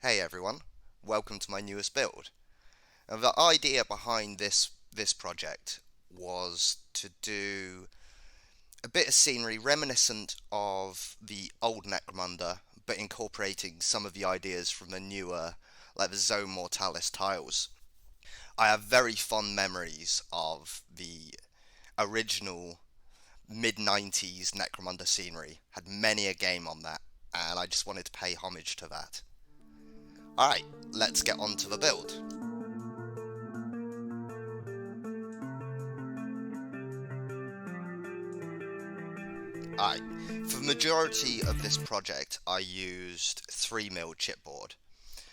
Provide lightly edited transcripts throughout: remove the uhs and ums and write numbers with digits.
Hey everyone, welcome to my newest build. Now, the idea behind this project was to do a bit of scenery reminiscent of the old Necromunda, but incorporating some of the ideas from the newer, like the Zonemortalis tiles. I have very fond memories of the original mid-90s Necromunda scenery. Had many a game on that, and I just wanted to pay homage to that. Alright, let's get on to the build. Alright, for the majority of this project I used 3mm chipboard,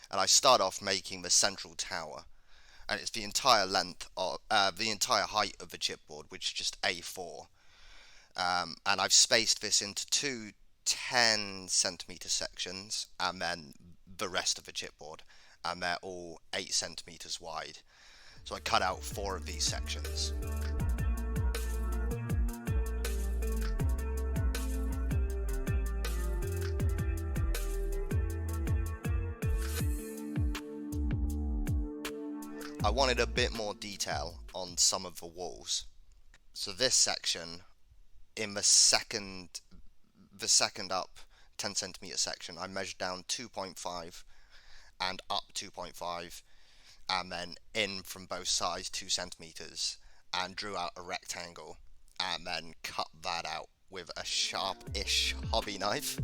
and I start off making the central tower, and it's the entire length of, the entire height of the chipboard, which is just A4, and I've spaced this into two 10cm sections, and then the rest of the chipboard, and they're all 8cm wide. So I cut out 4 of these sections. I wanted a bit more detail on some of the walls. So this section, in the second up 10cm section, I measured down 2.5 and up 2.5, and then in from both sides 2cm, and drew out a rectangle, and then cut that out with a sharp-ish hobby knife.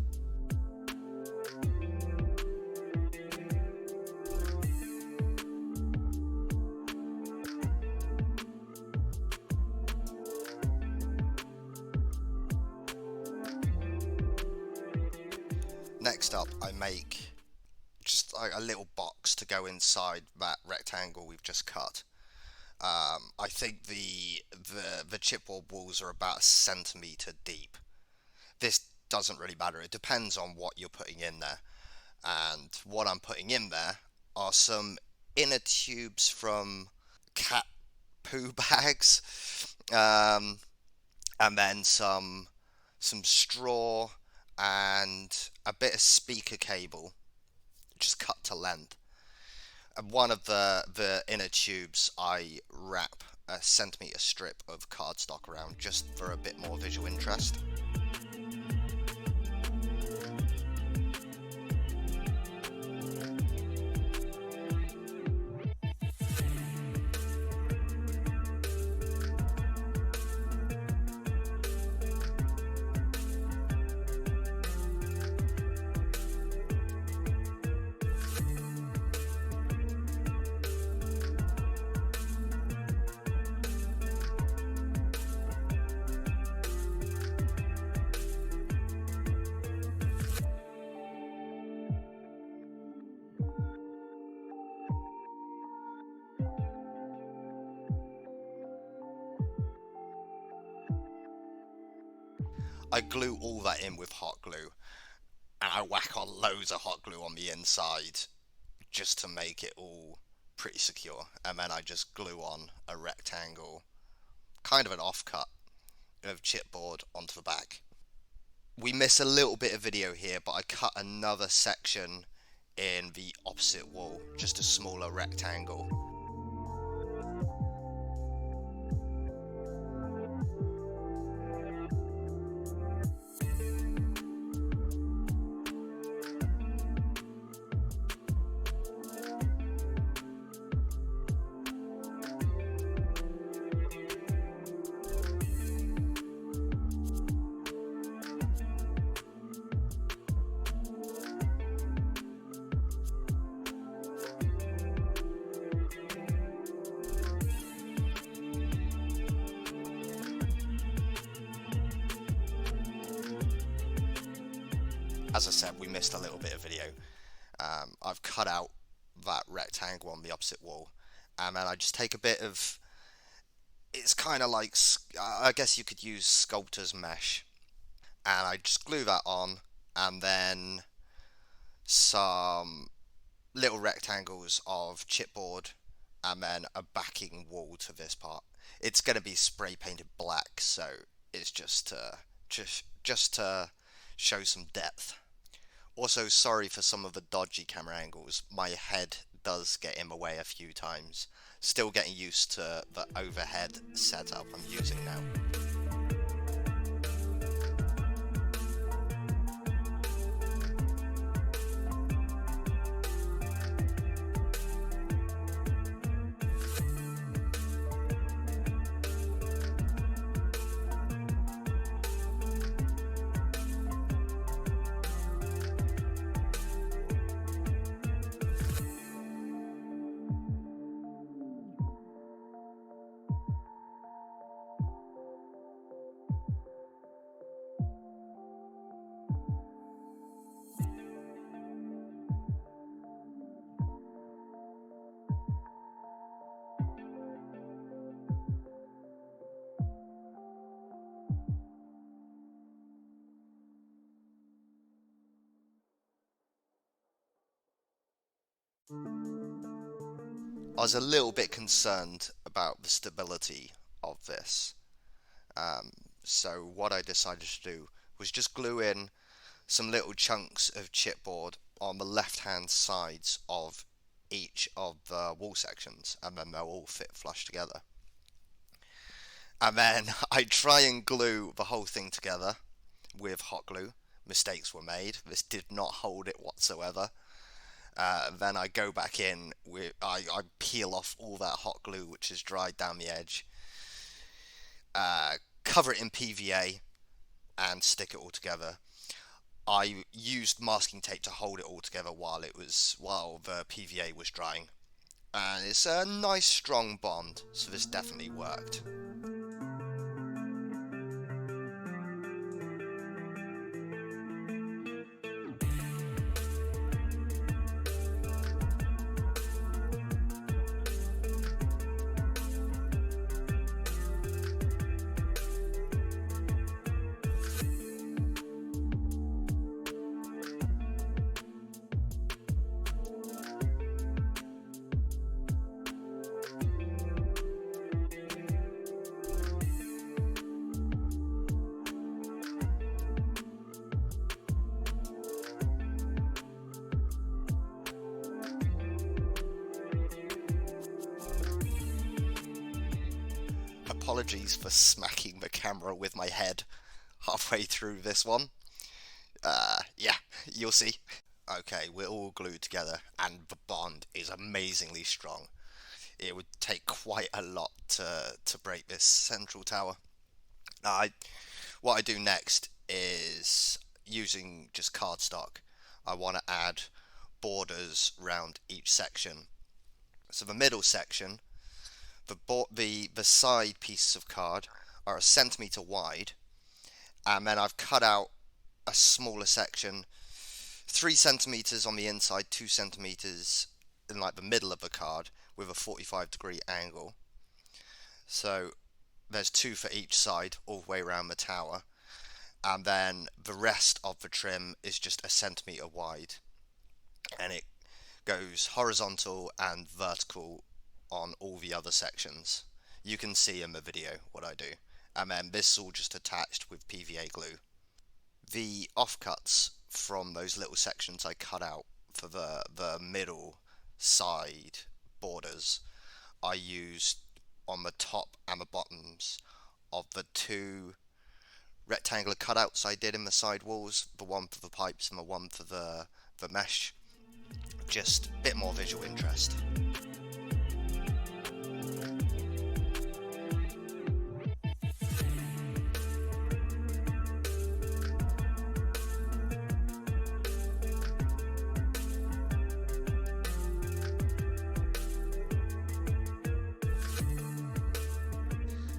Next up, I make just like a little box to go inside that rectangle we've just cut. I think the chipboard walls are about 1cm deep. This doesn't really matter, it depends on what you're putting in there. And what I'm putting in there are some inner tubes from cat poo bags, and then some straw, and a bit of speaker cable, just cut to length. And one of the inner tubes I wrap a 1cm strip of cardstock around, just for a bit more visual interest. I glue all that in with hot glue, and I whack on loads of hot glue on the inside just to make it all pretty secure, and then I just glue on a rectangle, kind of an offcut of chipboard onto the back. We miss a little bit of video here, but I cut another section in the opposite wall, just a smaller rectangle. As I said, we missed a little bit of video. I've cut out that rectangle on the opposite wall, and then I just take a bit of, it's kind of like, I guess you could use sculptor's mesh, and I just glue that on, and then some little rectangles of chipboard and then a backing wall to this part. It's going to be spray painted black, so it's just to show some depth. Also, sorry for some of the dodgy camera angles. My head does get in the way a few times. Still getting used to the overhead setup I'm using now. I was a little bit concerned about the stability of this. So what I decided to do was just glue in some little chunks of chipboard on the left-hand sides of each of the wall sections, and then they'll all fit flush together. And then I try and glue the whole thing together with hot glue. Mistakes were made. This did not hold it whatsoever. Then I go back in with I peel off all that hot glue which is dried down the edge, cover it in PVA, and stick it all together. I used masking tape to hold it all together while the PVA was drying, and it's a nice strong bond. So this definitely worked. Apologies for smacking the camera with my head halfway through this one. Yeah, you'll see. Okay, we're all glued together, and the bond is amazingly strong. It would take quite a lot to break this central tower. I What I do next is using just cardstock. I want to add borders around each section. So the middle section, the side pieces of card are a centimetre wide, and then I've cut out a smaller section, 3 centimetres on the inside, 2 centimetres in like the middle of the card with a 45-degree angle. So there's two for each side all the way around the tower, and then the rest of the trim is just a centimetre wide, and it goes horizontal and vertical on all the other sections. You can see in the video what I do, and then this is all just attached with PVA glue. The offcuts from those little sections I cut out for the middle side borders I used on the top and the bottoms of the two rectangular cutouts I did in the side walls, the one for the pipes and the one for the mesh. Just a bit more visual interest.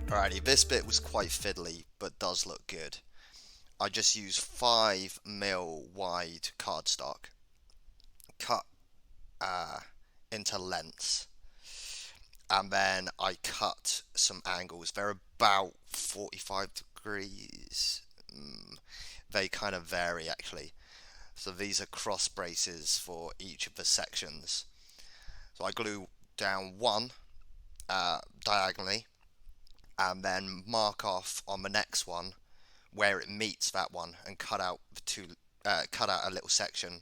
Alrighty, this bit was quite fiddly, but does look good. I just used 5mm wide cardstock, cut into lengths, and then I cut some angles. They're about 45 degrees. They kind of vary actually. So these are cross braces for each of the sections. So I glue down one diagonally, and then mark off on the next one where it meets that one, and cut out the two, cut out a little section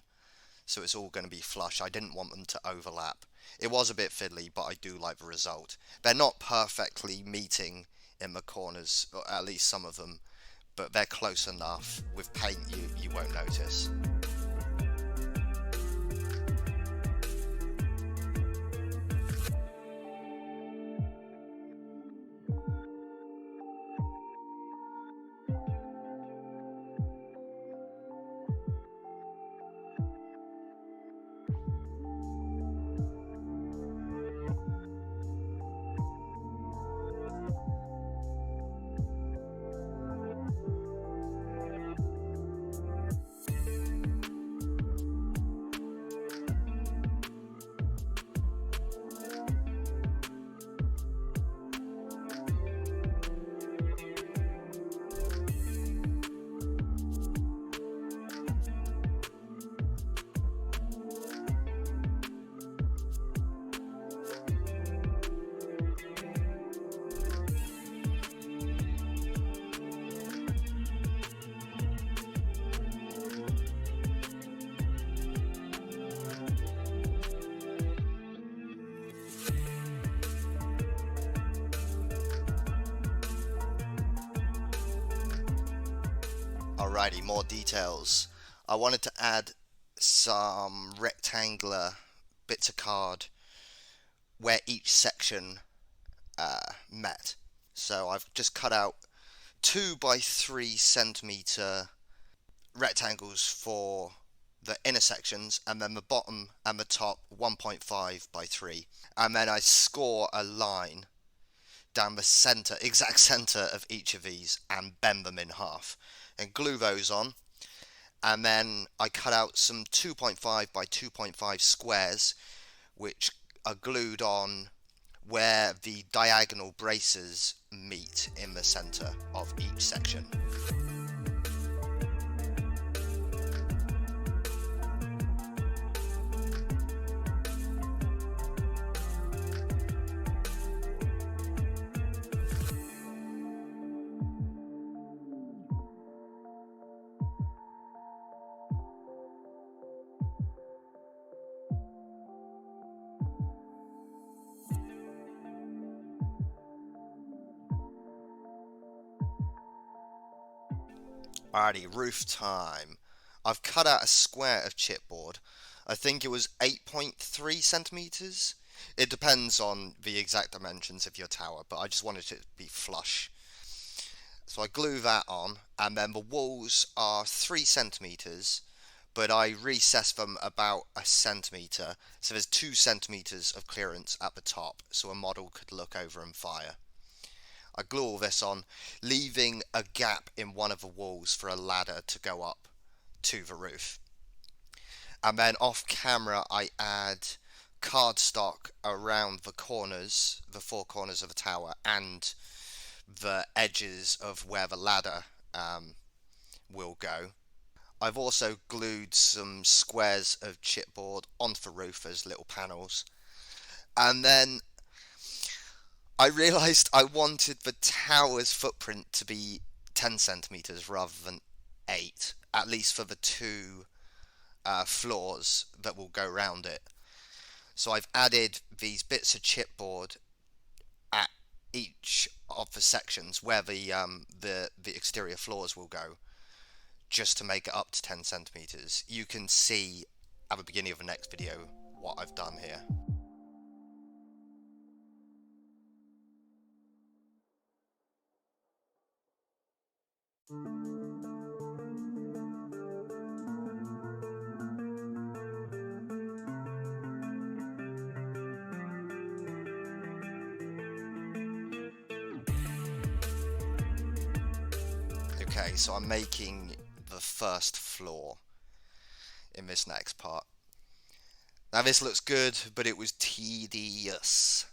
so it's all going to be flush. I didn't want them to overlap. It was a bit fiddly, but I do like the result. They're not perfectly meeting in the corners, or at least some of them, but they're close enough. With paint, you won't notice. Alrighty, more details. I wanted to add some rectangular bits of card where each section met. So I've just cut out 2 by 3 centimeter rectangles for the inner sections, and then the bottom and the top 1.5 by 3. And then I score a line down the center, exact center of each of these, and bend them in half and glue those on. And then I cut out some 2.5 by 2.5 squares which are glued on where the diagonal braces meet in the center of each section. Alrighty, roof time. I've cut out a square of chipboard. I think it was 8.3 centimeters. It depends on the exact dimensions of your tower, but I just wanted it to be flush. So I glue that on, and then the walls are 3 centimeters, but I recess them about a centimeter. So there's 2 centimeters of clearance at the top, so a model could look over and fire. I glue all this on, leaving a gap in one of the walls for a ladder to go up to the roof. And then off camera I add cardstock around the corners, the 4 corners of the tower, and the edges of where the ladder will go. I've also glued some squares of chipboard onto the roof as little panels. And then I realised I wanted the tower's footprint to be 10 centimeters rather than 8, at least for the 2 floors that will go around it. So I've added these bits of chipboard at each of the sections where the exterior floors will go, just to make it up to 10 centimeters. You can see at the beginning of the next video what I've done here. Okay, so I'm making the first floor in this next part. Now this looks good, but it was tedious.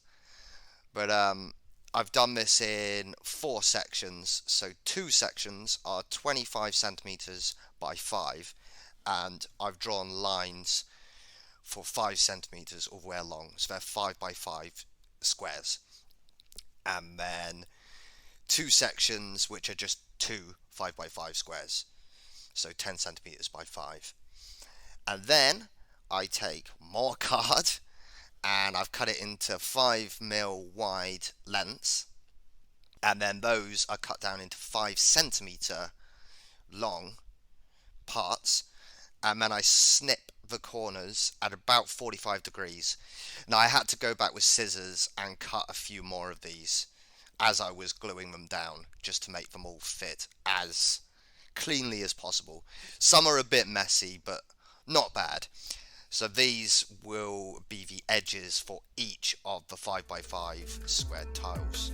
But I've done this in 4 sections, so 2 sections are 25 centimeters by 5, and I've drawn lines for 5 centimeters all the way along. So they're 5 by 5 squares. And then 2 sections which are just two 5 by 5 squares. So 10 centimeters by 5. And then I take more card and I've cut it into 5mm wide lengths. And then those are cut down into 5 centimeter long parts, and then I snip the corners at about 45 degrees. Now I had to go back with scissors and cut a few more of these as I was gluing them down, just to make them all fit as cleanly as possible. Some are a bit messy, but not bad. So these will be the edges for each of the 5 by 5 squared tiles.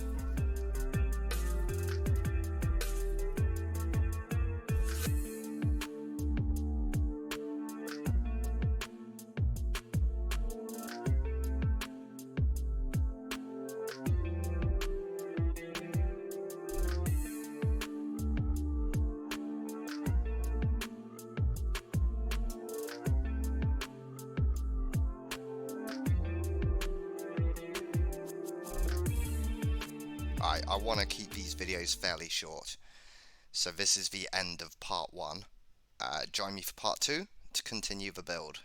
I want to keep these videos fairly short, so this is the end of part 1. Join me for part 2 to continue the build.